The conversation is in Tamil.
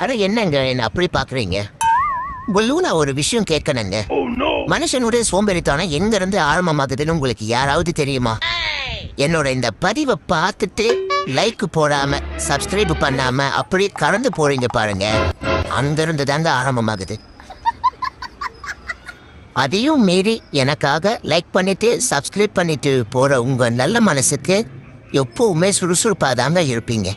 அட என்னங்க என்ன அப்படி பாக்குறீங்க? நான் ஒரு விஷயம் கேட்கணுங்க. மனுஷனுடைய சோம்பேறித்தனம் எங்க இருந்து ஆரம்பமாகுதுன்னு உங்களுக்கு யாராவது தெரியுமா? என்னோட இந்த பதிவை பார்த்துட்டு லைக் போடாம சப்ஸ்கிரைப் பண்ணாம அப்படியே கடந்து போறீங்க பாருங்க, அங்கிருந்து தாங்க ஆரம்பமாகுது. அதையும் மீறி எனக்காக லைக் பண்ணிட்டு சப்ஸ்கிரைப் பண்ணிட்டு போற உங்க நல்ல மனசுக்கு எப்பவுமே சுறுசுறுப்பாதாங்க இருப்பீங்க.